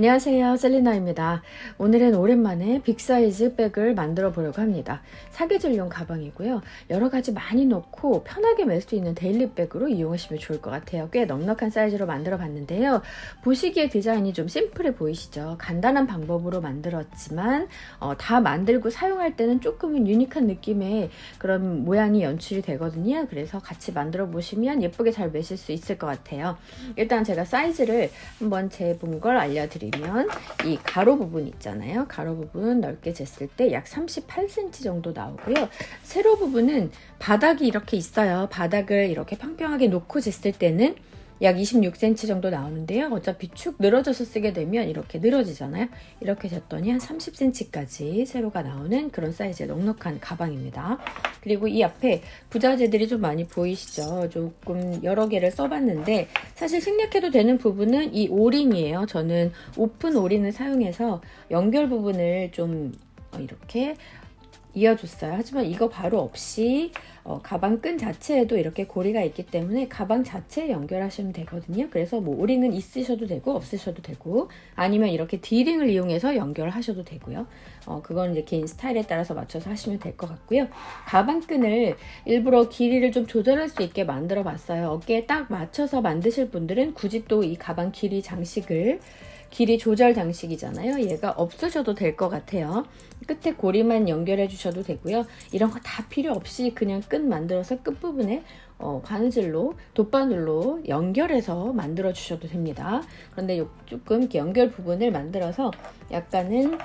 안녕하세요, 셀리나입니다. 오늘은 오랜만에 빅사이즈 백을 만들어 보려고 합니다. 사계절용 가방이고요. 여러 가지 많이 넣고 편하게 멜 수 있는 데일리 백으로 이용하시면 좋을 것 같아요. 꽤 넉넉한 사이즈로 만들어 봤는데요. 보시기에 디자인이 좀 심플해 보이시죠? 간단한 방법으로 만들었지만 다 만들고 사용할 때는 조금은 유니크한 느낌의 그런 모양이 연출이 되거든요. 그래서 같이 만들어 보시면 예쁘게 잘 매실 수 있을 것 같아요. 일단 제가 사이즈를 한번 재본 걸 알려드릴게요. 이 가로 부분 있잖아요. 가로 부분 넓게 쟀을 때 약 38cm 정도 나오고요. 세로 부분은 바닥이 이렇게 있어요. 바닥을 이렇게 평평하게 놓고 쟀을 때는 약 26cm 정도 나오는데요. 어차피 축 늘어져서 쓰게 되면 이렇게 늘어지잖아요. 이렇게 쟀더니 한 30cm까지 세로가 나오는 그런 사이즈의 넉넉한 가방입니다. 그리고 이 앞에 부자재들이 좀 많이 보이시죠? 조금 여러 개를 써봤는데 사실 생략해도 되는 부분은 이 오링이에요. 저는 오픈 오링을 사용해서 연결 부분을 좀 이렇게 이어줬어요. 하지만 이거 바로 없이 가방 끈 자체에도 이렇게 고리가 있기 때문에 가방 자체에 연결하시면 되거든요. 그래서 뭐 오링은 있으셔도 되고 없으셔도 되고 아니면 이렇게 D링을 이용해서 연결하셔도 되고요. 그건 이제 개인 스타일에 따라서 맞춰서 하시면 될 것 같고요. 가방 끈을 일부러 길이를 좀 조절할 수 있게 만들어 봤어요. 어깨에 딱 맞춰서 만드실 분들은 굳이 또 이 가방 길이 장식을 길이 조절 장식이잖아요. 얘가 없으셔도 될 것 같아요. 끝에 고리만 연결해 주셔도 되고요. 이런 거 다 필요 없이 그냥 끈 만들어서 끝부분에 바느질로 돗바늘로 연결해서 만들어 주셔도 됩니다. 그런데 조금 이렇게 연결 부분을 만들어서 약간은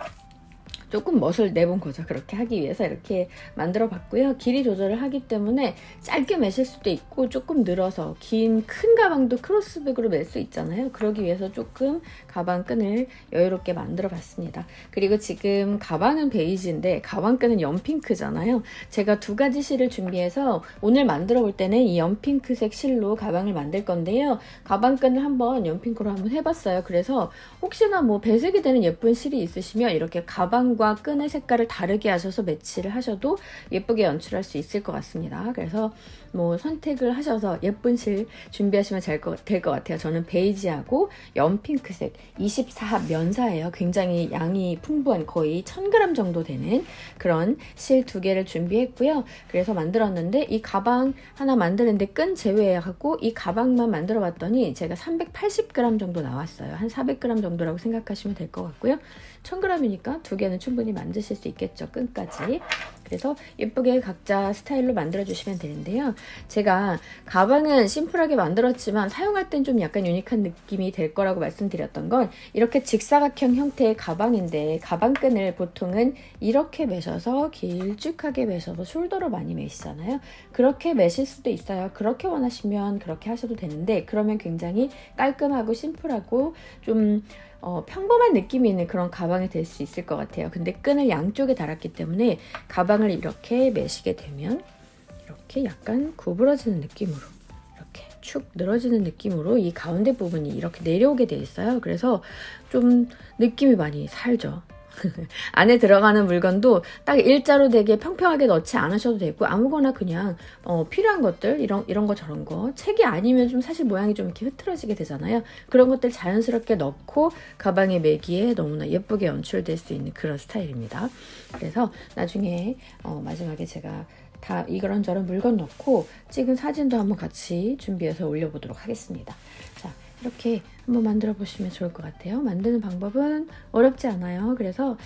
조금 멋을 내본 거죠. 그렇게 하기 위해서 이렇게 만들어 봤고요. 길이 조절을 하기 때문에 짧게 매실 수도 있고 조금 늘어서 긴 큰 가방도 크로스백으로 멜 수 있잖아요. 그러기 위해서 조금 가방 끈을 여유롭게 만들어 봤습니다. 그리고 지금 가방은 베이지인데 가방 끈은 연핑크잖아요. 제가 두 가지 실을 준비해서 오늘 만들어 볼 때는 이 연핑크색 실로 가방을 만들 건데요. 가방 끈을 한번 연핑크로 한번 해봤어요. 그래서 혹시나 뭐 배색이 되는 예쁜 실이 있으시면 이렇게 가방과 끈의 색깔을 다르게 하셔서 매치를 하셔도 예쁘게 연출할 수 있을 것 같습니다. 그래서 뭐 선택을 하셔서 예쁜 실 준비하시면 될 것 같아요. 저는 베이지하고 연핑크색 24합 면사예요. 굉장히 양이 풍부한 거의 1000g 정도 되는 그런 실 두 개를 준비했고요. 그래서 만들었는데 이 가방 하나 만드는데 끈 제외하고 이 가방만 만들어 봤더니 제가 380g 정도 나왔어요. 한 400g 정도라고 생각하시면 될 것 같고요. 1000g이니까 두 개는 충분히 만드실 수 있겠죠. 끈까지. 그래서 예쁘게 각자 스타일로 만들어 주시면 되는데요. 제가 가방은 심플하게 만들었지만 사용할 땐 좀 약간 유니크한 느낌이 될 거라고 말씀드렸던 건 이렇게 직사각형 형태의 가방인데 가방끈을 보통은 이렇게 매셔서 길쭉하게 매셔서 숄더로 많이 매시잖아요. 그렇게 매실 수도 있어요. 그렇게 원하시면 그렇게 하셔도 되는데 그러면 굉장히 깔끔하고 심플하고 좀 평범한 느낌이 있는 그런 가방이 될 수 있을 것 같아요. 근데 끈을 양쪽에 달았기 때문에 가방을 이렇게 매시게 되면 이렇게 약간 구부러지는 느낌으로 이렇게 축 늘어지는 느낌으로 이 가운데 부분이 이렇게 내려오게 돼 있어요. 그래서 좀 느낌이 많이 살죠. 안에 들어가는 물건도 딱 일자로 되게 평평하게 넣지 않으셔도 되고 아무거나 그냥 필요한 것들 이런 거 저런 거 책이 아니면 좀 사실 모양이 좀 이렇게 흐트러지게 되잖아요. 그런 것들 자연스럽게 넣고 가방에 매기에 너무나 예쁘게 연출될 수 있는 그런 스타일입니다. 그래서 나중에 마지막에 제가 다 이런저런 물건 넣고 찍은 사진도 한번 같이 준비해서 올려보도록 하겠습니다. 자, 이렇게 한번 만들어 보시면 좋을 것 같아요. 만드는 방법은 어렵지 않아요. 그래서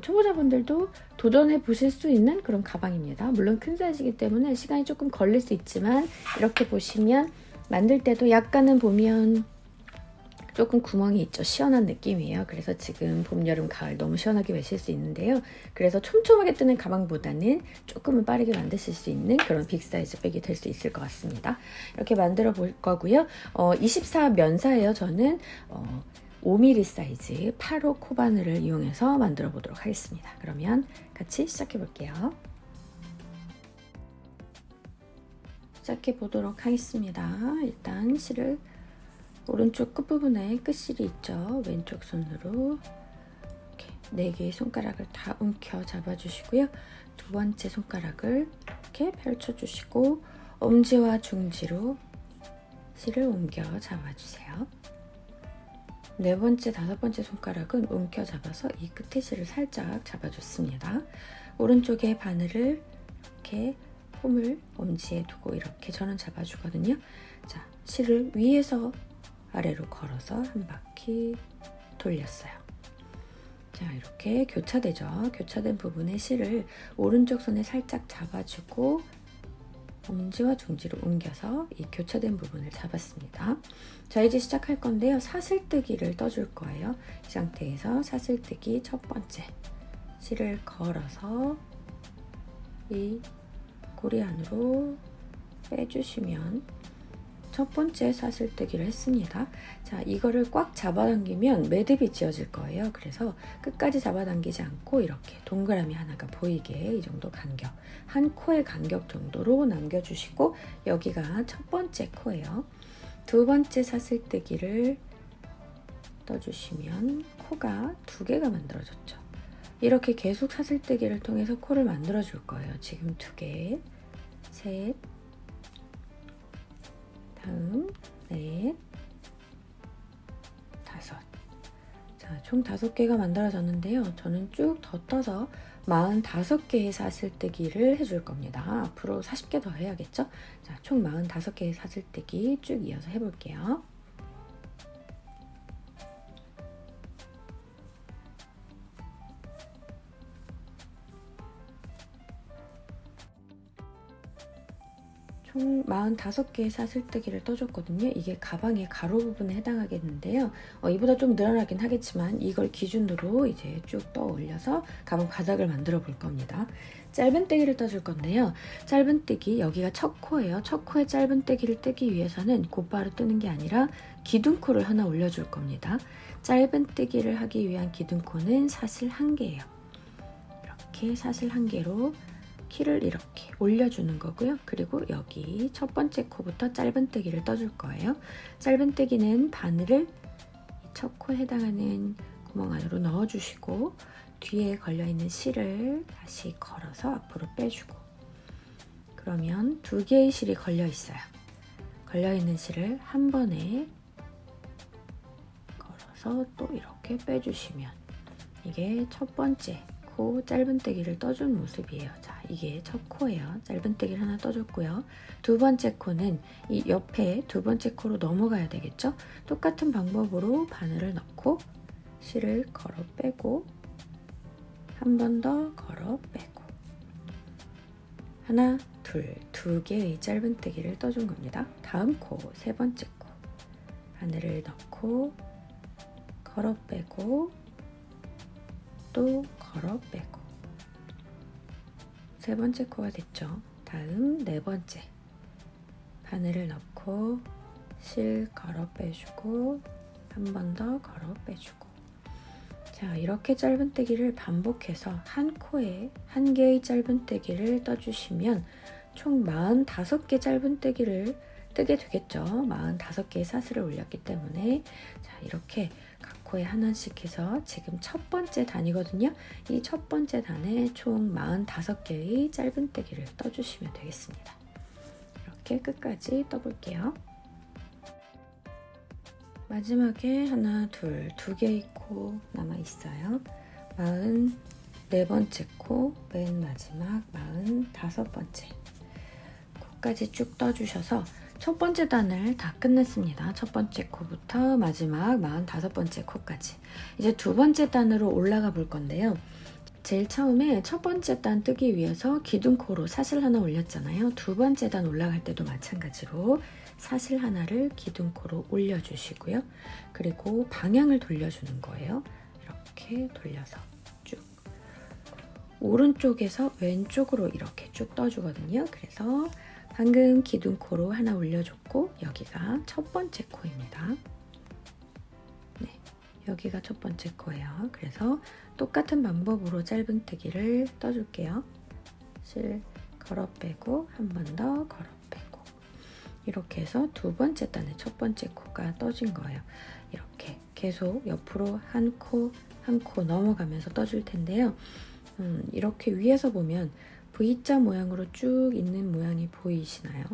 초보자분들도 도전해 보실 수 있는 그런 가방입니다. 물론 큰 사이즈이기 때문에 시간이 조금 걸릴 수 있지만 이렇게 보시면 만들 때도 약간은 보면 조금 구멍이 있죠. 시원한 느낌이에요. 그래서 지금 봄, 여름, 가을 너무 시원하게 매실 수 있는데요. 그래서 촘촘하게 뜨는 가방보다는 조금은 빠르게 만드실 수 있는 그런 빅 사이즈 백이 될 수 있을 것 같습니다. 이렇게 만들어 볼 거고요. 24 면사예요. 저는 5mm 사이즈 8호 코바늘을 이용해서 만들어 보도록 하겠습니다. 그러면 같이 시작해 볼게요. 시작해 보도록 하겠습니다. 일단 실을 오른쪽 끝부분에 끝실이 있죠. 왼쪽 손으로 이렇게 4개의 손가락을 다 움켜 잡아주시고요. 두 번째 손가락을 이렇게 펼쳐주시고 엄지와 중지로 실을 옮겨 잡아주세요. 네 번째, 다섯 번째 손가락은 움켜 잡아서 이 끝에 실을 살짝 잡아줬습니다. 오른쪽에 바늘을 이렇게 홈을 엄지에 두고 이렇게 저는 잡아주거든요. 자, 실을 위에서 아래로 걸어서 한 바퀴 돌렸어요. 자, 이렇게 교차되죠. 교차된 부분에 실을 오른쪽 손에 살짝 잡아주고 엄지와 중지로 옮겨서 이 교차된 부분을 잡았습니다. 자, 이제 시작할 건데요. 사슬뜨기를 떠줄 거예요. 이 상태에서 사슬뜨기 첫 번째 실을 걸어서 이 고리 안으로 빼주시면 첫 번째 사슬뜨기를 했습니다. 자, 이거를 꽉 잡아당기면 매듭이 지어질 거예요. 그래서 끝까지 잡아당기지 않고 이렇게 동그라미 하나가 보이게 이 정도 간격, 한 코의 간격 정도로 남겨주시고 여기가 첫 번째 코예요. 두 번째 사슬뜨기를 떠주시면 코가 두 개가 만들어졌죠. 이렇게 계속 사슬뜨기를 통해서 코를 만들어 줄 거예요. 지금 두 개, 셋, 다음 넷, 다섯. 자, 총 5개가 만들어졌는데요. 저는 쭉 더 떠서 45개의 사슬뜨기를 해줄 겁니다. 앞으로 40개 더 해야겠죠? 자, 총 45개의 사슬뜨기 쭉 이어서 해볼게요. 총 45개의 사슬뜨기를 떠줬거든요. 이게 가방의 가로 부분에 해당하겠는데요. 이보다 좀 늘어나긴 하겠지만 이걸 기준으로 이제 쭉 떠 올려서 가방 바닥을 만들어 볼 겁니다. 짧은뜨기를 떠줄 건데요. 짧은뜨기, 여기가 첫 코예요. 첫 코에 짧은뜨기를 뜨기 위해서는 곧바로 뜨는 게 아니라 기둥코를 하나 올려줄 겁니다. 짧은뜨기를 하기 위한 기둥코는 사슬 1개예요. 이렇게 사슬 1개로 키를 이렇게 올려주는 거고요. 그리고 여기 첫 번째 코부터 짧은뜨기를 떠줄 거예요. 짧은뜨기는 바늘을 첫 코에 해당하는 구멍 안으로 넣어주시고 뒤에 걸려있는 실을 다시 걸어서 앞으로 빼주고 그러면 2개의 실이 걸려있어요. 걸려있는 실을 한 번에 걸어서 또 이렇게 빼주시면 이게 첫 번째 코 짧은뜨기를 떠준 모습이에요. 자, 이게 첫 코예요. 짧은뜨기를 하나 떠줬고요. 두 번째 코는 이 옆에 두 번째 코로 넘어가야 되겠죠? 똑같은 방법으로 바늘을 넣고 실을 걸어 빼고 한 번 더 걸어 빼고 하나, 둘, 2개의 짧은뜨기를 떠준 겁니다. 다음 코, 세 번째 코 바늘을 넣고 걸어 빼고 또 걸어 빼고 세 번째 코가 됐죠. 다음 네 번째 바늘을 넣고 실 걸어 빼주고 한 번 더 걸어 빼주고 자, 이렇게 짧은뜨기를 반복해서 한 코에 1개의 짧은뜨기를 떠주시면 총 45개 짧은뜨기를 뜨게 되겠죠. 45개의 사슬을 올렸기 때문에 자, 이렇게 각 코에 하나씩 해서 지금 첫 번째 단이거든요. 이 첫 번째 단에 총 45개의 짧은뜨기를 떠주시면 되겠습니다. 이렇게 끝까지 떠볼게요. 마지막에 하나, 둘, 2개의 코 남아있어요. 44번째 코, 맨 마지막 45번째 코까지 쭉 떠주셔서 첫 번째 단을 다 끝냈습니다. 첫 번째 코부터 마지막 45번째 코까지. 이제 두 번째 단으로 올라가 볼 건데요. 제일 처음에 첫 번째 단 뜨기 위해서 기둥코로 사슬 하나 올렸잖아요. 두 번째 단 올라갈 때도 마찬가지로 사슬 하나를 기둥코로 올려주시고요. 그리고 방향을 돌려주는 거예요. 이렇게 돌려서 쭉 오른쪽에서 왼쪽으로 이렇게 쭉 떠주거든요. 그래서 방금 기둥코로 하나 올려줬고 여기가 첫 번째 코입니다. 네, 여기가 첫 번째 코예요. 그래서 똑같은 방법으로 짧은뜨기를 떠줄게요. 실 걸어 빼고 한 번 더 걸어 빼고 이렇게 해서 두 번째 단에 첫 번째 코가 떠진 거예요. 이렇게 계속 옆으로 한 코 한 코 넘어가면서 떠줄 텐데요. 이렇게 위에서 보면 V자 모양으로 쭉 있는 모양이 보이시나요?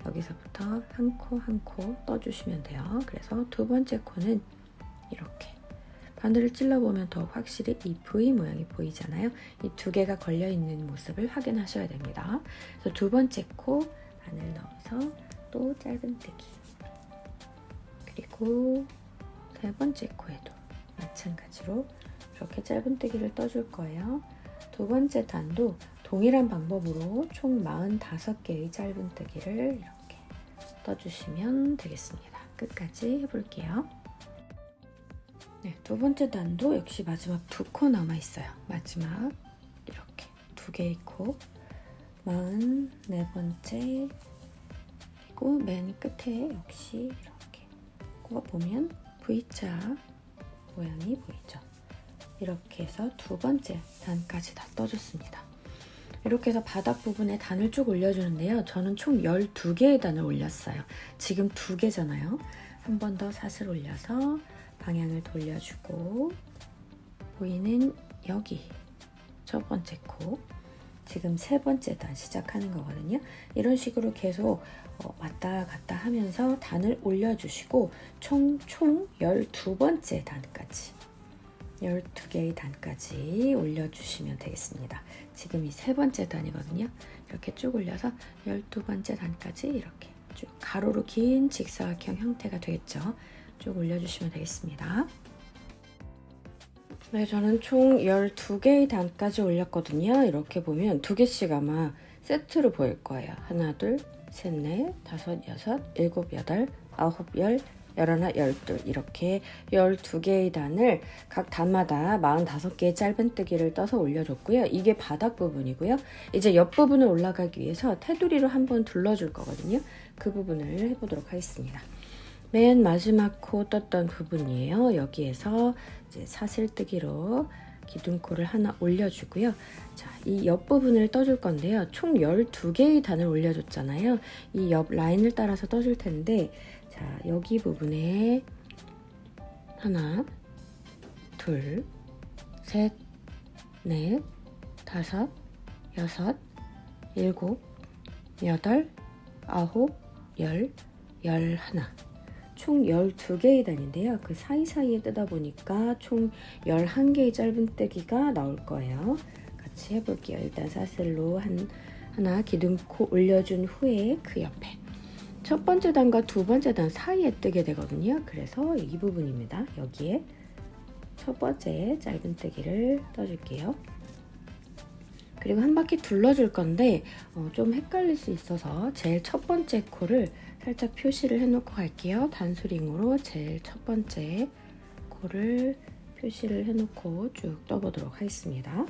여기서부터 한 코 한 코 떠주시면 돼요. 그래서 두 번째 코는 이렇게 바늘을 찔러보면 더 확실히 이 V 모양이 보이잖아요. 이 두 개가 걸려있는 모습을 확인하셔야 됩니다. 그래서 두 번째 코 바늘 넣어서 또 짧은뜨기, 그리고 세 번째 코에도 마찬가지로 이렇게 짧은뜨기를 떠줄 거예요. 두 번째 단도 동일한 방법으로 총 45개의 짧은뜨기를 이렇게 떠주시면 되겠습니다. 끝까지 해볼게요. 네, 두 번째 단도 역시 마지막 두 코 남아있어요. 마지막 이렇게 두 개의 코, 44번째, 그리고 맨 끝에 역시 이렇게 꼽아보면 V자 모양이 보이죠. 이렇게 해서 두 번째 단까지 다 떠줬습니다. 이렇게 해서 바닥 부분에 단을 쭉 올려주는데요. 저는 총 12개의 단을 올렸어요. 지금 2개잖아요. 한 번 더 사슬 올려서 방향을 돌려주고 보이는 여기 첫 번째 코, 지금 세 번째 단 시작하는 거거든요. 이런 식으로 계속 왔다 갔다 하면서 단을 올려주시고 총 12번째 단까지 12개의 단까지 올려주시면 되겠습니다. 지금 이 세 번째 단이거든요. 이렇게 쭉 올려서 12번째 단까지 이렇게 쭉 가로로 긴 직사각형 형태가 되겠죠. 쭉 올려주시면 되겠습니다. 네, 저는 총 12개의 단까지 올렸거든요. 이렇게 보면 2개씩 아마 세트로 보일 거예요. 하나, 둘, 셋, 넷, 다섯, 여섯, 일곱, 여덟, 아홉, 열, 열하나, 열둘, 이렇게 12개의 단을 각 단마다 45개의 짧은뜨기를 떠서 올려줬고요. 이게 바닥 부분이고요. 이제 옆부분을 올라가기 위해서 테두리로 한번 둘러줄 거거든요. 그 부분을 해보도록 하겠습니다. 맨 마지막 코 떴던 부분이에요. 여기에서 이제 사슬뜨기로 기둥코를 하나 올려주고요. 자, 이 옆부분을 떠줄 건데요. 총 12개의 단을 올려줬잖아요. 이 옆 라인을 따라서 떠줄 텐데, 자, 여기 부분에 하나, 둘, 셋, 넷, 다섯, 여섯, 일곱, 여덟, 아홉, 열, 열하나. 총 12개의 단인데요. 그 사이사이에 뜨다 보니까 총 11개의 짧은뜨기가 나올 거예요. 같이 해볼게요. 일단 사슬로 하나 기둥코 올려준 후에 그 옆에 첫 번째 단과 두 번째 단 사이에 뜨게 되거든요. 그래서 이 부분입니다. 여기에 첫 번째 짧은뜨기를 떠줄게요. 그리고 한 바퀴 둘러줄 건데 좀 헷갈릴 수 있어서 제일 첫 번째 코를 살짝 표시를 해놓고 갈게요. 단수링으로 제일 첫 번째 코를 표시를 해놓고 쭉 떠보도록 하겠습니다.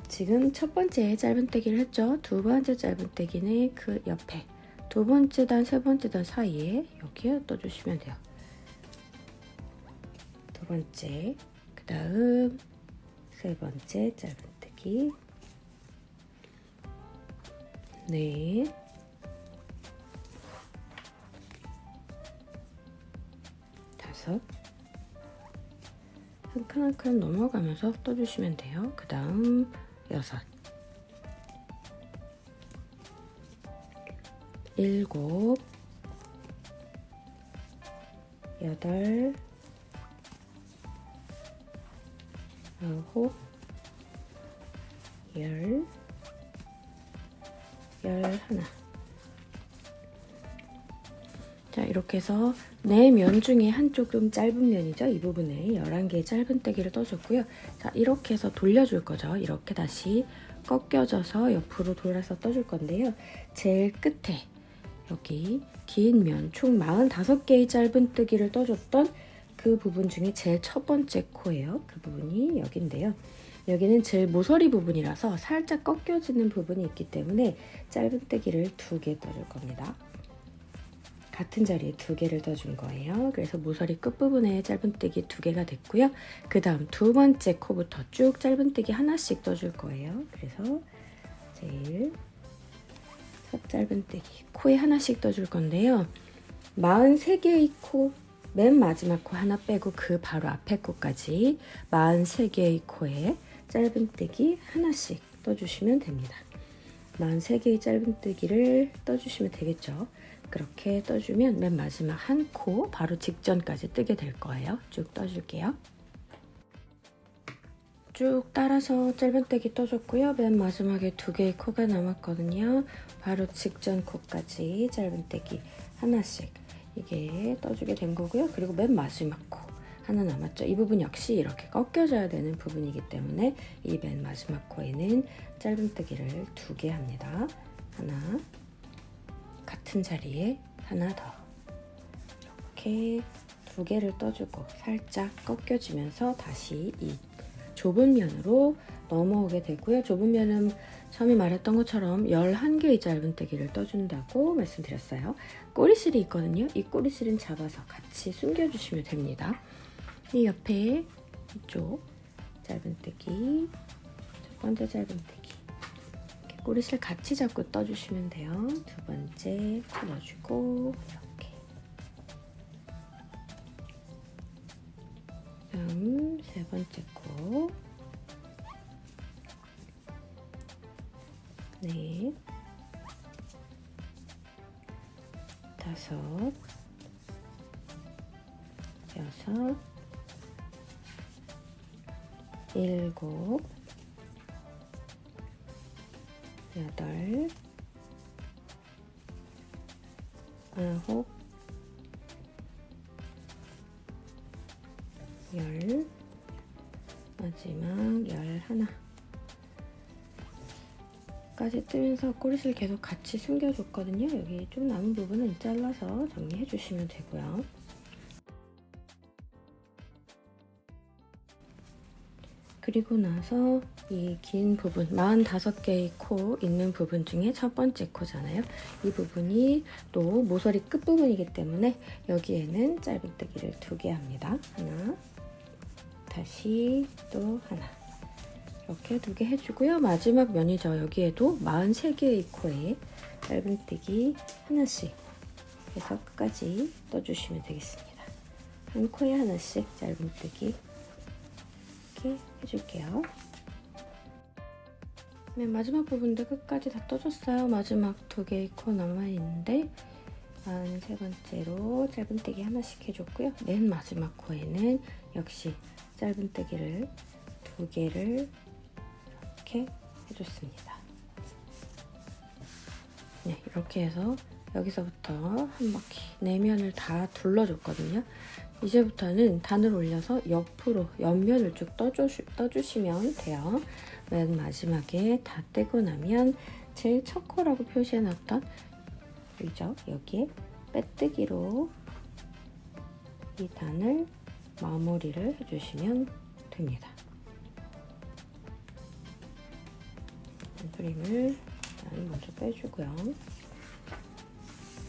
지금 첫 번째 짧은뜨기를 했죠. 두 번째 짧은뜨기는 그 옆에 두 번째 단, 세 번째 단 사이에 여기에 떠주시면 돼요. 두 번째, 그 다음 세 번째 짧은뜨기, 네, 다섯, 한 칸 한 칸 넘어가면서 떠주시면 돼요. 그 다음 여섯, 일곱, 여덟, 아홉, 열, 열하나. 자, 이렇게 해서 네 면 중에 한쪽 좀 짧은 면이죠. 이 부분에 11개의 짧은뜨기를 떠줬고요. 자, 이렇게 해서 돌려줄 거죠. 이렇게 다시 꺾여져서 옆으로 돌아서 떠줄 건데요. 제일 끝에 여기 긴 면 총 45개의 짧은뜨기를 떠줬던 그 부분 중에 제일 첫 번째 코예요. 그 부분이 여기인데요. 여기는 제일 모서리 부분이라서 살짝 꺾여지는 부분이 있기 때문에 짧은뜨기를 2개 떠줄 겁니다. 같은 자리에 2개를 떠준 거예요. 그래서 모서리 끝부분에 짧은뜨기 2개가 됐고요. 그 다음 두 번째 코부터 쭉 짧은뜨기 하나씩 떠줄 거예요. 그래서 제일 첫 짧은뜨기 코에 하나씩 떠줄 건데요. 43개의 코, 맨 마지막 코 하나 빼고 그 바로 앞에 코까지 43개의 코에 짧은뜨기 하나씩 떠주시면 됩니다. 43개의 짧은뜨기를 떠주시면 되겠죠. 그렇게 떠주면 맨 마지막 한 코 바로 직전까지 뜨게 될 거예요. 쭉 떠줄게요. 쭉 따라서 짧은뜨기 떠줬고요. 맨 마지막에 2개의 코가 남았거든요. 바로 직전 코까지 짧은뜨기 하나씩 이게 떠주게 된 거고요. 그리고 맨 마지막 코 하나 남았죠. 이 부분 역시 이렇게 꺾여져야 되는 부분이기 때문에 이 맨 마지막 코에는 짧은뜨기를 2개 합니다. 하나, 같은 자리에 하나 더. 이렇게 2개를 떠주고 살짝 꺾여지면서 다시 이 좁은 면으로 넘어오게 되고요. 좁은 면은 처음에 말했던 것처럼 11개의 짧은뜨기를 떠준다고 말씀드렸어요. 꼬리실이 있거든요. 이 꼬리실은 잡아서 같이 숨겨주시면 됩니다. 이 옆에 이쪽 짧은뜨기, 첫 번째 짧은뜨기 이렇게 꼬리실 같이 잡고 떠주시면 돼요. 2번째 넣어주고 이렇게 다음 3번째 코 넷, 5, 6, 7, 8, 9, 10, 마지막 11 까지 뜨면서 꼬리실 계속 같이 숨겨줬거든요. 여기 좀 남은 부분은 잘라서 정리해 주시면 되고요. 그리고 나서 이 긴 부분, 45개의 코 있는 부분 중에 첫 번째 코잖아요. 이 부분이 또 모서리 끝부분이기 때문에 여기에는 짧은뜨기를 2개 합니다. 하나, 다시 또 하나. 이렇게 2개 해주고요. 마지막 면이죠. 여기에도 43개의 코에 짧은뜨기 하나씩 해서 끝까지 떠주시면 되겠습니다. 한 코에 하나씩 짧은뜨기 이렇게 해줄게요. 맨 마지막 부분도 끝까지 다 떠줬어요. 마지막 2개의 코 남아있는데 43번째로 짧은뜨기 하나씩 해줬고요. 맨 마지막 코에는 역시 짧은뜨기를 2개를 이렇게 해줬습니다. 네, 이렇게 해서 여기서부터 한 바퀴 내면을 다 둘러줬거든요. 이제부터는 단을 올려서 옆으로 옆면을 쭉 떠주시면 돼요. 맨 마지막에 다 떼고 나면 제일 첫 코라고 표시해놨던 보이죠? 여기에 빼뜨기로 이 단을 마무리를 해주시면 됩니다. 프림을 먼저 빼주고요.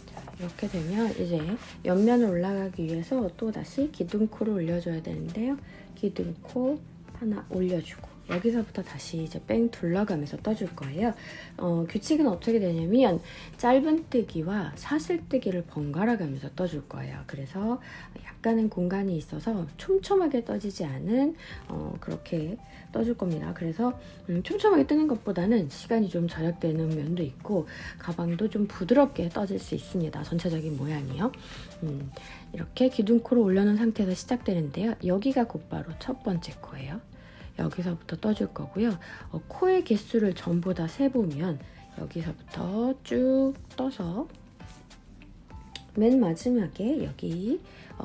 자, 이렇게 되면 이제 옆면을 올라가기 위해서 또다시 기둥코를 올려줘야 되는데요. 기둥코 하나 올려주고 여기서부터 다시 이제 뺑 둘러가면서 떠줄 거예요. 규칙은 어떻게 되냐면 짧은뜨기와 사슬뜨기를 번갈아 가면서 떠줄 거예요. 그래서 약간은 공간이 있어서 촘촘하게 떠지지 않은 그렇게 떠줄 겁니다. 그래서 촘촘하게 뜨는 것보다는 시간이 좀 절약되는 면도 있고 가방도 좀 부드럽게 떠질 수 있습니다. 전체적인 모양이요. 이렇게 기둥코를 올려놓은 상태에서 시작되는데요. 여기가 곧바로 첫 번째 코예요. 여기서부터 떠줄 거고요. 코의 개수를 전부 다 세보면 여기서부터 쭉 떠서 맨 마지막에 여기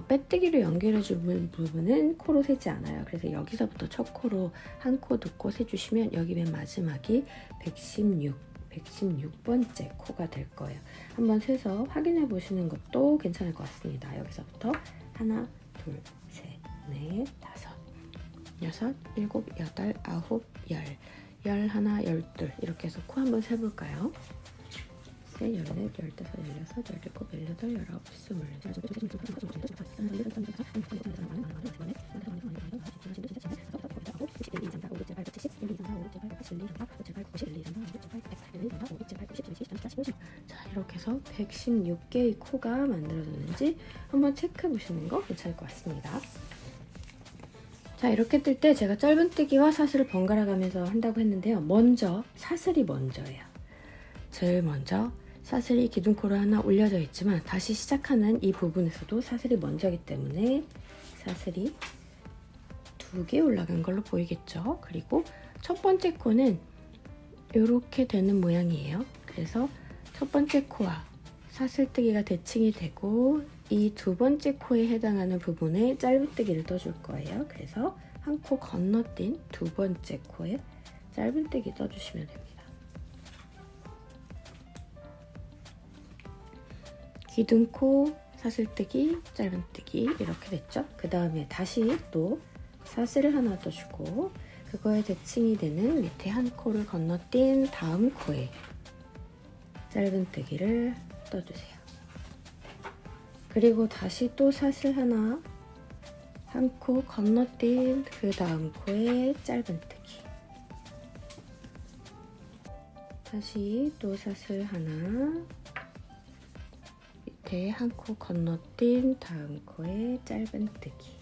빼뜨기로 연결해준 부분은 코로 세지 않아요. 그래서 여기서부터 첫 코로 한 코, 2코 세주시면 여기 맨 마지막이 116번째 코가 될 거예요. 한번 세서 확인해 보시는 것도 괜찮을 것 같습니다. 여기서부터 하나, 둘, 셋, 넷, 5, 6, 7, 8, 9, 10, 11, 12 이렇게 해서 코 한번 세볼까요? 14, 15, 16, 17, 18, 19, 20, 자, 이렇게 해서 116개의 코가 만들어졌는지 한번 체크해 보시는 거 괜찮을 것 같습니다. 자, 이렇게 뜰 때 제가 짧은뜨기와 사슬을 번갈아 가면서 한다고 했는데요. 먼저 사슬이 먼저예요. 제일 먼저 사슬이 기둥코로 하나 올려져 있지만 다시 시작하는 이 부분에서도 사슬이 먼저이기 때문에 사슬이 2개 올라간 걸로 보이겠죠. 그리고 첫 번째 코는 이렇게 되는 모양이에요. 그래서 첫 번째 코와 사슬뜨기가 대칭이 되고 이 두 번째 코에 해당하는 부분에 짧은뜨기를 떠줄 거예요. 그래서 한 코 건너뛴 두 번째 코에 짧은뜨기 떠주시면 됩니다. 기둥코, 사슬뜨기, 짧은뜨기 이렇게 됐죠. 그 다음에 다시 또 사슬을 하나 떠주고 그거에 대칭이 되는 밑에 한 코를 건너뛴 다음 코에 짧은뜨기를 떠주세요. 그리고 다시 또 사슬 하나 한 코 건너뛴 그 다음 코에 짧은뜨기, 다시 또 사슬 하나 밑에 한 코 건너뛴 다음 코에 짧은뜨기.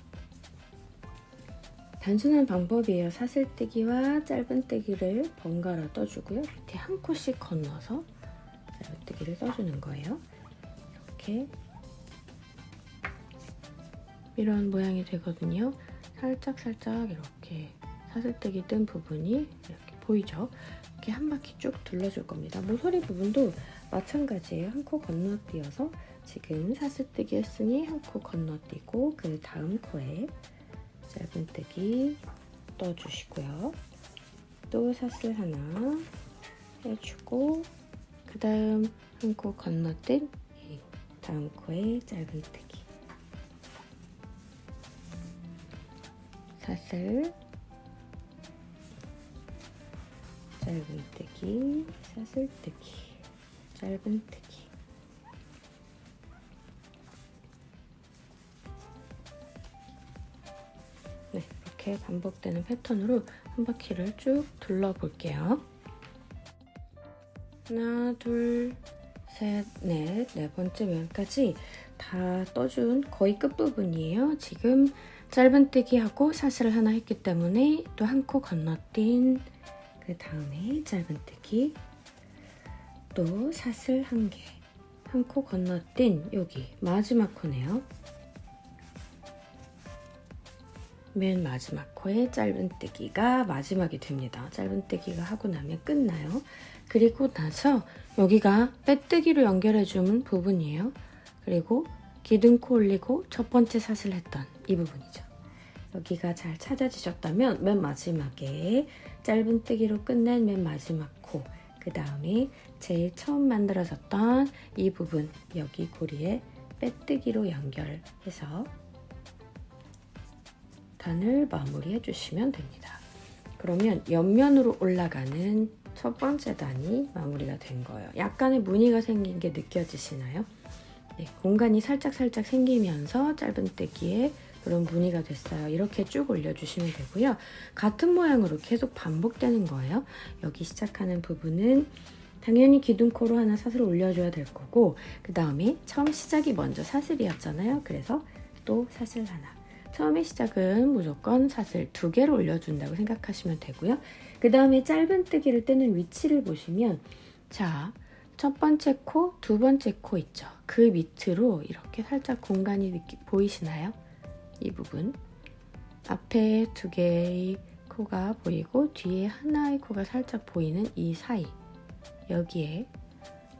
단순한 방법이에요. 사슬뜨기와 짧은뜨기를 번갈아 떠주고요. 밑에 한 코씩 건너서 짧은뜨기를 떠주는 거예요. 이렇게 이런 모양이 되거든요. 살짝 이렇게 사슬뜨기 뜬 부분이 이렇게 보이죠? 이렇게 한 바퀴 쭉 둘러줄 겁니다. 모서리 부분도 마찬가지예요. 한 코 건너뛰어서 지금 사슬뜨기 했으니 한 코 건너뛰고 그 다음 코에 짧은뜨기 떠주시고요. 또 사슬 하나 해주고 그 다음 한 코 건너뛴 다음 코에 짧은뜨기, 사슬, 짧은뜨기, 사슬뜨기, 짧은뜨기. 네, 이렇게 반복되는 패턴으로 한 바퀴를 쭉 둘러볼게요. 하나, 둘, 셋, 넷, 네 번째 모양까지 다 떠준 거의 끝부분이에요. 지금 짧은뜨기 하고 사슬을 하나 했기 때문에 또 한 코 건너뛴 그 다음에 짧은뜨기, 또 사슬 한 개, 한 코 건너뛴 여기 마지막 코네요. 맨 마지막 코에 짧은뜨기가 마지막이 됩니다. 짧은뜨기가 하고 나면 끝나요. 그리고 나서 여기가 빼뜨기로 연결해주는 부분이에요. 그리고 기둥코 올리고 첫 번째 사슬 했던 이 부분이죠. 여기가 잘 찾아지셨다면 맨 마지막에 짧은뜨기로 끝낸 맨 마지막 코, 그 다음에 제일 처음 만들어졌던 이 부분 여기 고리에 빼뜨기로 연결해서 단을 마무리해 주시면 됩니다. 그러면 옆면으로 올라가는 첫 번째 단이 마무리가 된 거예요. 약간의 무늬가 생긴 게 느껴지시나요? 네, 공간이 살짝 생기면서 짧은뜨기에 그런 무늬가 됐어요. 이렇게 쭉 올려주시면 되고요. 같은 모양으로 계속 반복되는 거예요. 여기 시작하는 부분은 당연히 기둥코로 하나 사슬을 올려줘야 될 거고 그 다음에 처음 시작이 먼저 사슬이었잖아요. 그래서 또 사슬 하나. 처음에 시작은 무조건 사슬 2개를 올려준다고 생각하시면 되고요. 그 다음에 짧은뜨기를 뜨는 위치를 보시면 자, 첫 번째 코, 두 번째 코 있죠. 그 밑으로 이렇게 살짝 공간이 보이시나요? 이 부분. 앞에 2개의 코가 보이고 뒤에 하나의 코가 살짝 보이는 이 사이. 여기에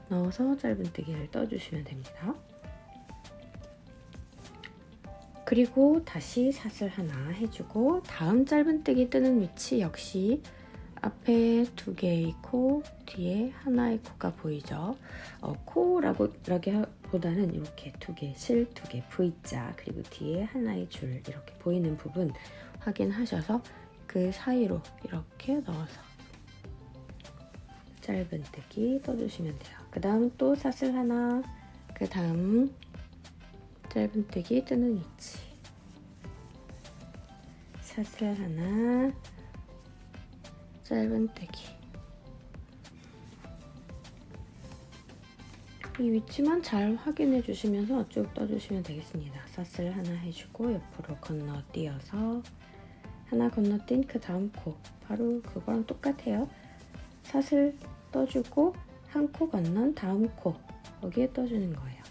넣어서 짧은뜨기를 떠주시면 됩니다. 그리고 다시 사슬 하나 해주고 다음 짧은뜨기 뜨는 위치 역시 앞에 2개의 코, 뒤에 하나의 코가 보이죠. 코라고 보다는 이렇게 2개, 실 2개, V자, 그리고 뒤에 하나의 줄 이렇게 보이는 부분 확인하셔서 그 사이로 이렇게 넣어서 짧은뜨기 떠주시면 돼요. 그 다음 또 사슬 하나, 그 다음 짧은뜨기 뜨는 위치, 사슬 하나, 짧은뜨기. 이 위치만 잘 확인해 주시면서 쭉 떠주시면 되겠습니다. 사슬 하나 해주고 옆으로 건너뛰어서 하나 건너뛴 그 다음 코, 바로 그거랑 똑같아요. 사슬 떠주고 한 코 건넌 다음 코 여기에 떠주는 거예요.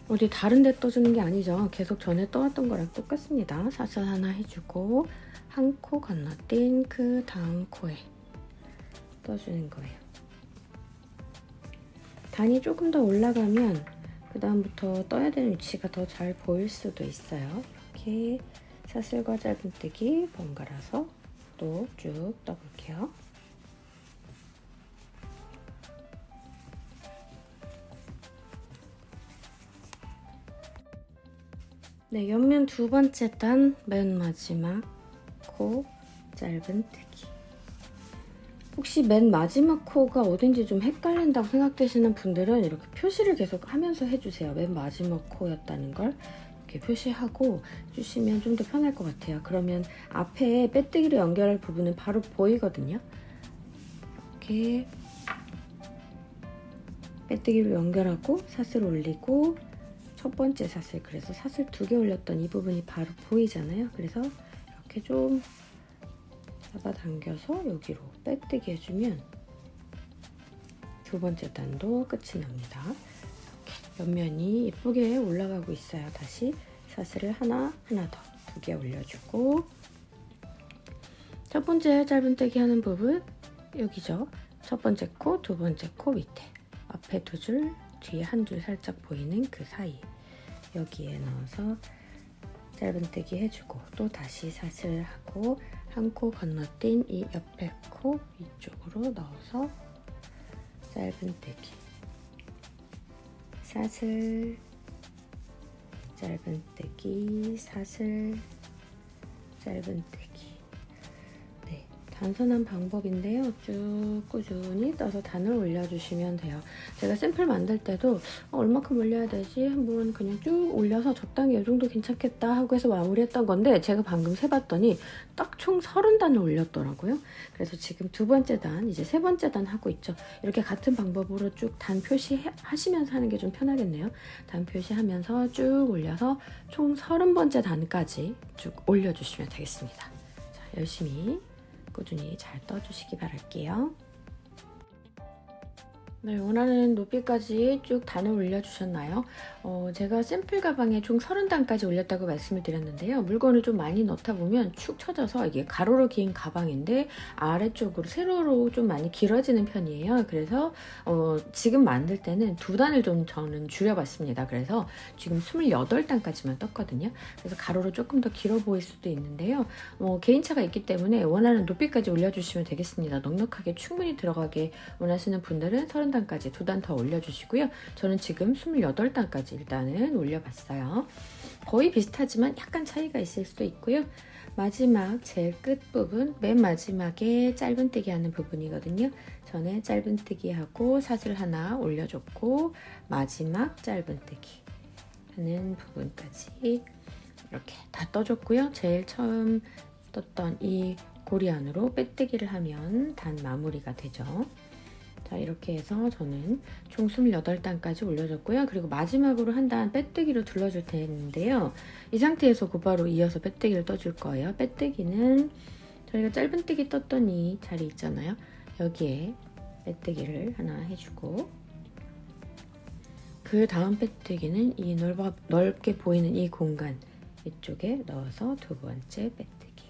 어디 다른 데 떠주는 게 아니죠. 계속 전에 떠왔던 거랑 똑같습니다. 사슬 하나 해주고 한 코 건너뛴 그 다음 코에 떠주는 거예요. 단이 조금 더 올라가면 그 다음부터 떠야 되는 위치가 더 잘 보일 수도 있어요. 이렇게 사슬과 짧은뜨기 번갈아서 또 쭉 떠볼게요. 네, 옆면 두 번째 단 맨 마지막 코 짧은뜨기. 혹시 맨 마지막 코가 어딘지 좀 헷갈린다고 생각되시는 분들은 이렇게 표시를 계속 하면서 해주세요. 맨 마지막 코였다는 걸 이렇게 표시하고 주시면 좀 더 편할 것 같아요. 그러면 앞에 빼뜨기로 연결할 부분은 바로 보이거든요. 이렇게 빼뜨기로 연결하고 사슬 올리고 첫 번째 사슬, 그래서 사슬 2개 올렸던 이 부분이 바로 보이잖아요. 그래서 이렇게 좀 잡아당겨서 여기로 빼뜨기 해주면 두 번째 단도 끝이 납니다. 이렇게 옆면이 예쁘게 올라가고 있어요. 다시 사슬을 하나 더 2개 올려주고 첫 번째 짧은뜨기 하는 부분 여기죠. 첫 번째 코, 두 번째 코 밑에 앞에 2줄, 뒤에 1줄 살짝 보이는 그 사이 여기에 넣어서 짧은뜨기 해주고 또 다시 사슬하고 한 코 건너뛴 이 옆에 코 위쪽으로 넣어서 짧은뜨기 사슬 짧은뜨기 사슬 짧은뜨기. 네, 단순한 방법인데요. 쭉 꾸준히 떠서 단을 올려주시면 돼요. 제가 샘플 만들 때도 얼마큼 올려야 되지? 한번 그냥 쭉 올려서 적당히 이 정도 괜찮겠다 하고 해서 마무리했던 건데 제가 방금 세봤더니 딱 총 30단을 올렸더라고요. 그래서 지금 두 번째 단, 이제 세 번째 단 하고 있죠. 이렇게 같은 방법으로 쭉 단 표시하시면서 하는 게 좀 편하겠네요. 단 표시하면서 쭉 올려서 총 30번째 단까지 쭉 올려주시면 되겠습니다. 자, 열심히 꾸준히 잘 떠주시기 바랄게요. 네, 원하는 높이까지 쭉 단을 올려주셨나요? 제가 샘플 가방에 총 30단까지 올렸다고 말씀을 드렸는데요. 물건을 좀 많이 넣다 보면 축 처져서 이게 가로로 긴 가방인데 아래쪽으로 세로로 좀 많이 길어지는 편이에요. 그래서 지금 만들 때는 2단을 좀 저는 줄여봤습니다. 그래서 지금 28단까지만 떴거든요. 그래서 가로로 조금 더 길어 보일 수도 있는데요. 개인차가 있기 때문에 원하는 높이까지 올려주시면 되겠습니다. 넉넉하게 충분히 들어가게 원하시는 분들은 30단까지 2단 더 올려주시고요. 저는 지금 28단까지 일단은 올려봤어요. 거의 비슷하지만 약간 차이가 있을 수도 있고요. 마지막 제일 끝부분, 맨 마지막에 짧은뜨기 하는 부분이거든요. 전에 짧은뜨기 하고 사슬 하나 올려줬고 마지막 짧은뜨기 하는 부분까지 이렇게 다 떠줬고요. 제일 처음 떴던 이 고리 안으로 빼뜨기를 하면 단 마무리가 되죠. 자, 이렇게 해서 저는 총 28단까지 올려줬고요. 그리고 마지막으로 한 단 빼뜨기로 둘러줄 텐데요. 이 상태에서 곧바로 이어서 빼뜨기를 떠줄 거예요. 빼뜨기는 저희가 짧은뜨기 떴던 이 자리 있잖아요. 여기에 빼뜨기를 하나 해주고 그 다음 빼뜨기는 이 넓게 보이는 이 공간 이쪽에 넣어서 두 번째 빼뜨기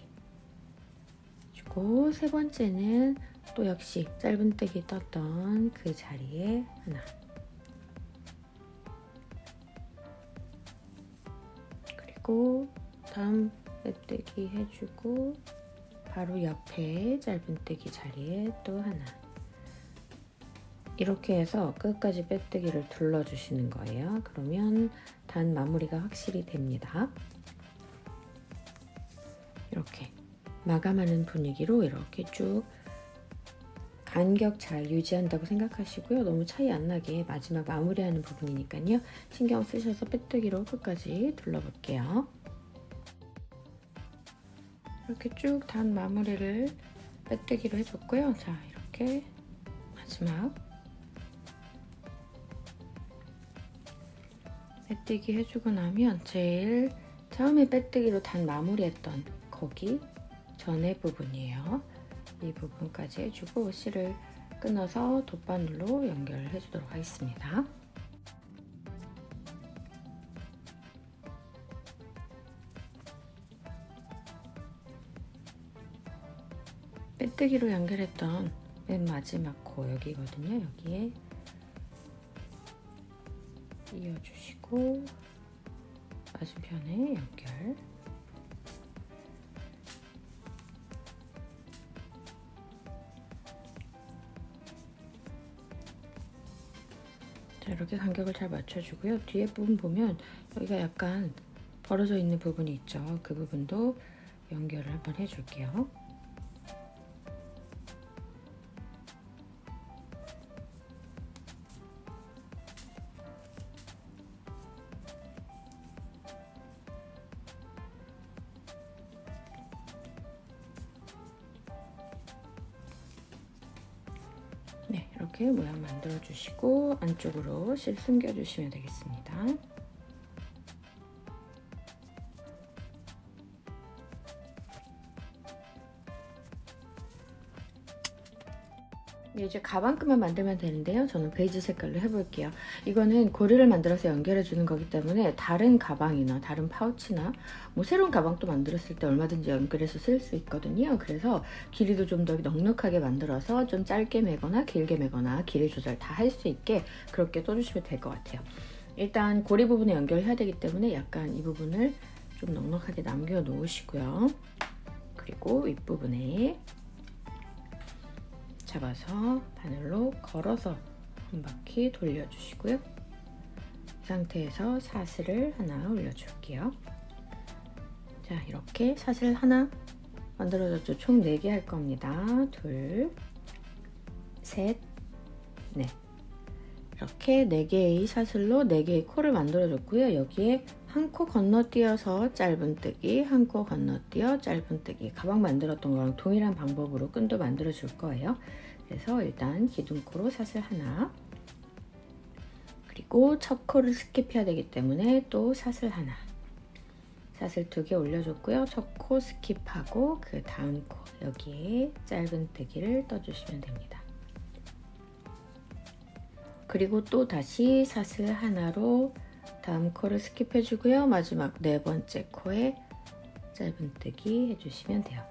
주고 세 번째는 또 역시 짧은뜨기 떴던 그 자리에 하나 그리고 다음 빼뜨기 해주고 바로 옆에 짧은뜨기 자리에 또 하나 이렇게 해서 끝까지 빼뜨기를 둘러주시는 거예요. 그러면 단 마무리가 확실히 됩니다. 이렇게 마감하는 분위기로 이렇게 쭉 간격 잘 유지한다고 생각하시고요. 너무 차이 안 나게 마지막 마무리하는 부분이니까요. 신경 쓰셔서 빼뜨기로 끝까지 둘러볼게요. 이렇게 쭉 단 마무리를 빼뜨기로 해줬고요. 자, 이렇게 마지막 빼뜨기 해주고 나면 제일 처음에 빼뜨기로 단 마무리했던 거기 전의 부분이에요. 이 부분까지 해주고 실을 끊어서 돗바늘로 연결을 해주도록 하겠습니다. 빼뜨기로 연결했던 맨 마지막 코 여기거든요. 여기에 이어주시고 맞은편에 연결. 자, 이렇게 간격을 잘 맞춰주고요. 뒤에 부분 보면 여기가 약간 벌어져 있는 부분이 있죠. 그 부분도 연결을 한번 해줄게요. 네, 이렇게 모양 만들어 주시고 안쪽으로 실 숨겨 주시면 되겠습니다. 이제 가방끈만 만들면 되는데요. 저는 베이지 색깔로 해볼게요. 이거는 고리를 만들어서 연결해 주는 거기 때문에 다른 가방이나 다른 파우치나 뭐 새로운 가방도 만들었을 때 얼마든지 연결해서 쓸 수 있거든요. 그래서 길이도 좀 더 넉넉하게 만들어서 좀 짧게 매거나 길게 매거나 길이 조절 다 할 수 있게 그렇게 떠주시면 될 것 같아요. 일단 고리 부분에 연결해야 되기 때문에 약간 이 부분을 좀 넉넉하게 남겨 놓으시고요. 그리고 윗부분에 잡아서 바늘로 걸어서 한 바퀴 돌려주시고요. 이 상태에서 사슬을 하나 올려줄게요. 자, 이렇게 사슬 하나 만들어졌죠? 총 4개 할 겁니다. 둘, 셋, 넷. 이렇게 4개의 사슬로 4개의 코를 만들어줬고요. 여기에 한 코 건너뛰어서 짧은뜨기, 한 코 건너뛰어 짧은뜨기. 가방 만들었던 거랑 동일한 방법으로 끈도 만들어 줄 거예요. 그래서 일단 기둥코로 사슬 하나, 그리고 첫 코를 스킵해야 되기 때문에 또 사슬 하나, 사슬 2개 올려줬고요. 첫 코 스킵하고 그 다음 코 여기에 짧은뜨기를 떠주시면 됩니다. 그리고 또 다시 사슬 하나로 다음 코를 스킵해 주고요. 마지막 4번째 코에 짧은뜨기 해주시면 돼요.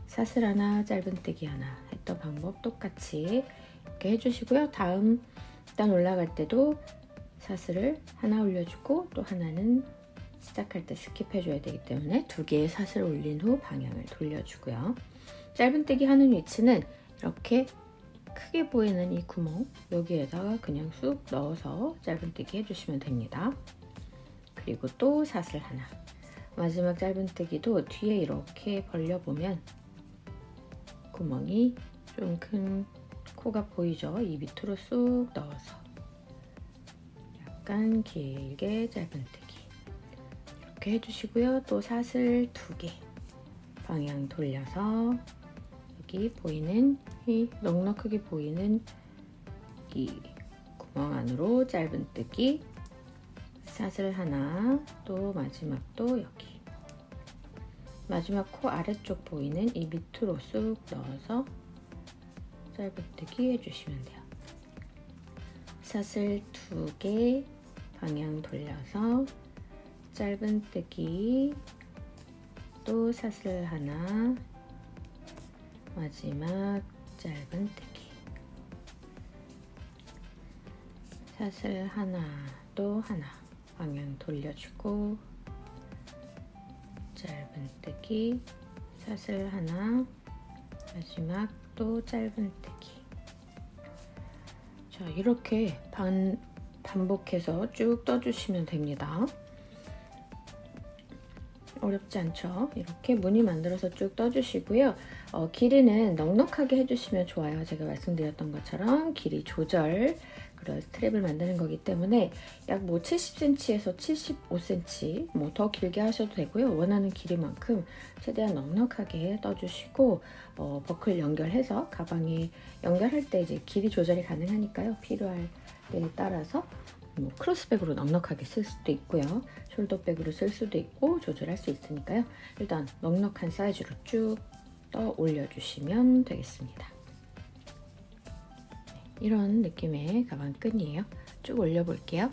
사슬 하나, 짧은뜨기 하나 했던 방법 똑같이 이렇게 해주시고요. 다음 일단 올라갈 때도 사슬을 하나 올려주고 또 하나는 시작할 때 스킵해 줘야 되기 때문에 2개의 사슬 올린 후 방향을 돌려주고요. 짧은뜨기 하는 위치는 이렇게 크게 보이는 이 구멍 여기에다가 그냥 쑥 넣어서 짧은뜨기 해주시면 됩니다. 그리고 또 사슬 하나, 마지막 짧은뜨기도 뒤에 이렇게 벌려보면 구멍이 좀 큰 코가 보이죠? 이 밑으로 쑥 넣어서 약간 길게 짧은뜨기 이렇게 해주시고요. 또 사슬 2개 방향 돌려서 여기 보이는 이 넉넉하게 보이는 이 구멍 안으로 짧은뜨기, 사슬 하나, 또 마지막도 여기 마지막 코 아래쪽 보이는 이 밑으로 쑥 넣어서 짧은뜨기 해주시면 돼요. 사슬 2개 방향 돌려서 짧은뜨기, 또 사슬 하나, 마지막 짧은뜨기, 사슬 하나, 또 하나 방향 돌려주고 짧은뜨기, 사슬 하나, 마지막 또 짧은뜨기. 자, 이렇게 반복해서 쭉 떠주시면 됩니다. 어렵지 않죠? 이렇게 무늬 만들어서 쭉 떠주시고요. 길이는 넉넉하게 해주시면 좋아요. 제가 말씀드렸던 것처럼 길이 조절, 그런 스트랩을 만드는 거기 때문에 약 뭐 70cm에서 75cm 뭐 더 길게 하셔도 되고요. 원하는 길이만큼 최대한 넉넉하게 떠주시고 버클 연결해서 가방에 연결할 때 이제 길이 조절이 가능하니까요. 필요할 때에 따라서 뭐 크로스백으로 넉넉하게 쓸 수도 있고요. 숄더백으로 쓸 수도 있고 조절할 수 있으니까요. 일단 넉넉한 사이즈로 쭉 떠 올려주시면 되겠습니다. 이런 느낌의 가방 끈이에요. 쭉 올려볼게요.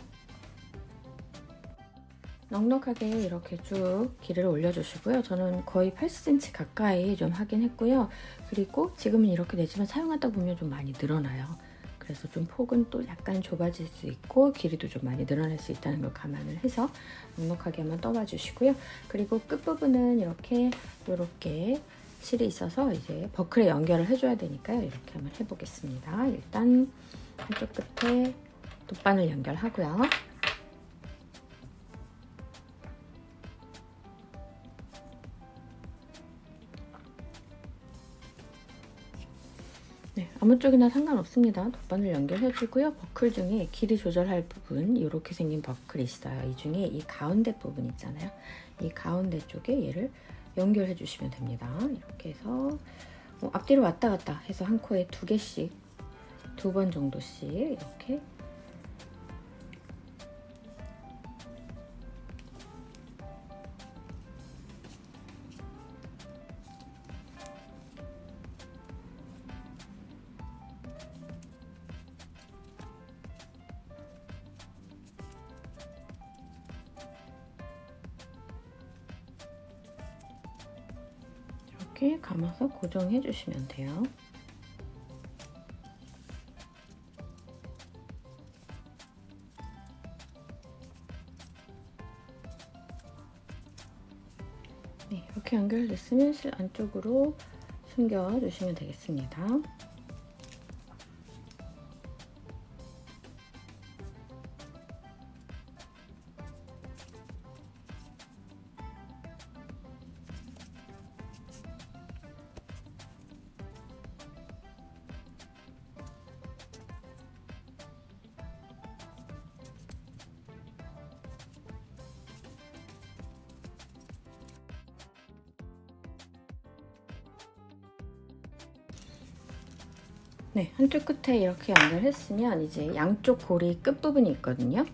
넉넉하게 이렇게 쭉 길이를 올려주시고요. 저는 거의 80cm 가까이 좀 하긴 했고요. 그리고 지금은 이렇게 되지만 사용하다 보면 좀 많이 늘어나요. 그래서 좀 폭은 또 약간 좁아질 수 있고 길이도 좀 많이 늘어날 수 있다는 걸 감안을 해서 넉넉하게 한번 떠봐 주시고요. 그리고 끝부분은 이렇게 실이 있어서 이제 버클에 연결을 해줘야 되니까요. 이렇게 한번 해보겠습니다. 일단 한쪽 끝에 돗바늘 연결하고요. 네, 아무 쪽이나 상관없습니다. 돗바늘 연결해주고요. 버클 중에 길이 조절할 부분 이렇게 생긴 버클이 있어요. 이 중에 이 가운데 부분 있잖아요. 이 가운데 쪽에 얘를 연결해 주시면 됩니다. 이렇게 해서 앞뒤로 왔다 갔다 해서 한 코에 2개씩 2번 정도씩 이렇게 감아서 고정해 주시면 돼요. 네, 이렇게 연결됐으면 실 안쪽으로 숨겨 주시면 되겠습니다. 네, 한쪽 끝에 이렇게 연결했으면 이제 양쪽 고리 끝부분이 있거든요.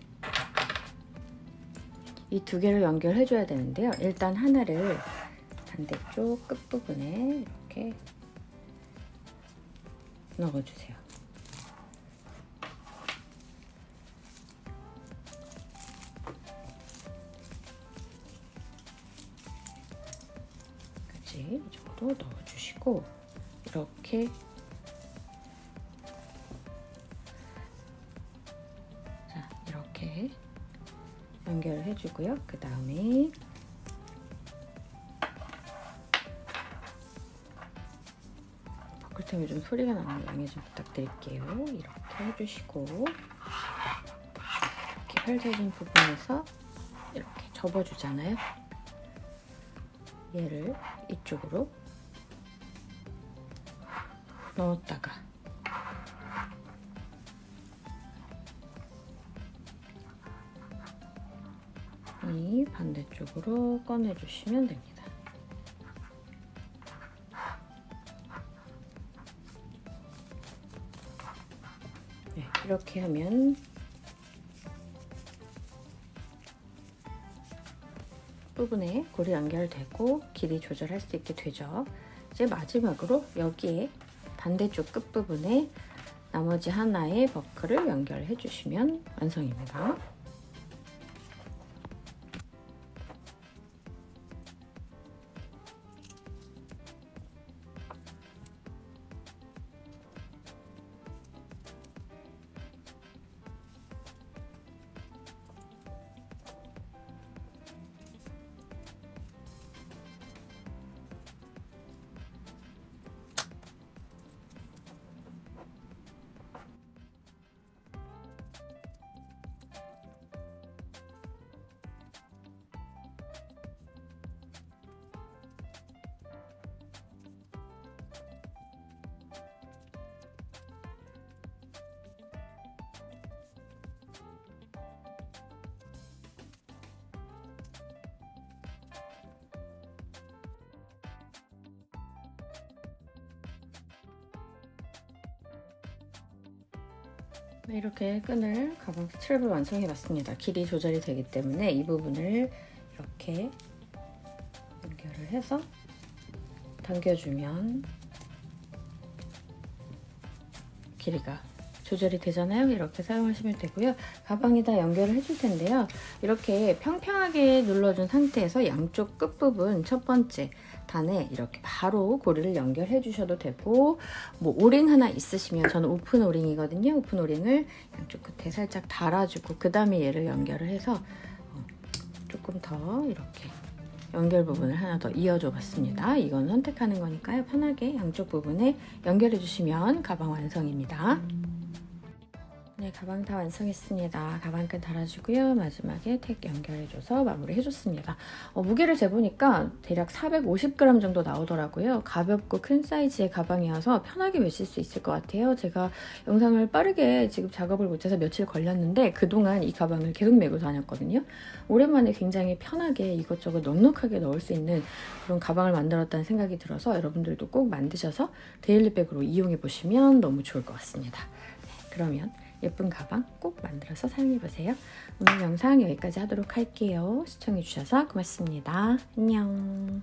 이 2개를 연결해줘야 되는데요. 일단 하나를 반대쪽 끝부분에 이렇게 넣어주세요. 이 정도 넣어주시고 이렇게 이렇게 연결을 해주고요. 그 다음에 버클 때문에 좀 소리가 나는 양해 좀 부탁드릴게요. 이렇게 해주시고 이렇게 펼쳐진 부분에서 이렇게 접어주잖아요. 얘를 이쪽으로 넣었다가 이 반대쪽으로 꺼내주시면 됩니다. 네, 이렇게 하면 부분에 고리 연결되고 길이 조절할 수 있게 되죠. 이제 마지막으로 여기에 반대쪽 끝부분에 나머지 하나의 버클을 연결해 주시면 완성입니다. 이렇게 끈을 가방 스트랩을 완성해 봤습니다. 길이 조절이 되기 때문에 이 부분을 이렇게 연결을 해서 당겨주면 길이가 조절이 되잖아요. 이렇게 사용하시면 되고요. 가방에다 연결을 해줄 텐데요. 이렇게 평평하게 눌러준 상태에서 양쪽 끝부분 첫 번째 단에 이렇게 바로 고리를 연결해 주셔도 되고, 뭐 오링 하나 있으시면, 저는 오픈 오링이거든요. 오픈 오링을 양쪽 끝에 살짝 달아주고 그 다음에 얘를 연결을 해서 조금 더 이렇게 연결 부분을 하나 더 이어줘 봤습니다. 이건 선택하는 거니까요. 편하게 양쪽 부분에 연결해 주시면 가방 완성입니다. 네, 가방 다 완성했습니다. 가방끈 달아주고요. 마지막에 택 연결해줘서 마무리해줬습니다. 무게를 재보니까 대략 450g 정도 나오더라고요. 가볍고 큰 사이즈의 가방이어서 편하게 메실 수 있을 것 같아요. 제가 영상을 빠르게 지금 작업을 못해서 며칠 걸렸는데 그동안 이 가방을 계속 메고 다녔거든요. 오랜만에 굉장히 편하게 이것저것 넉넉하게 넣을 수 있는 그런 가방을 만들었다는 생각이 들어서 여러분들도 꼭 만드셔서 데일리백으로 이용해보시면 너무 좋을 것 같습니다. 네, 그러면 예쁜 가방 꼭 만들어서 사용해보세요. 오늘 영상 여기까지 하도록 할게요. 시청해주셔서 고맙습니다. 안녕.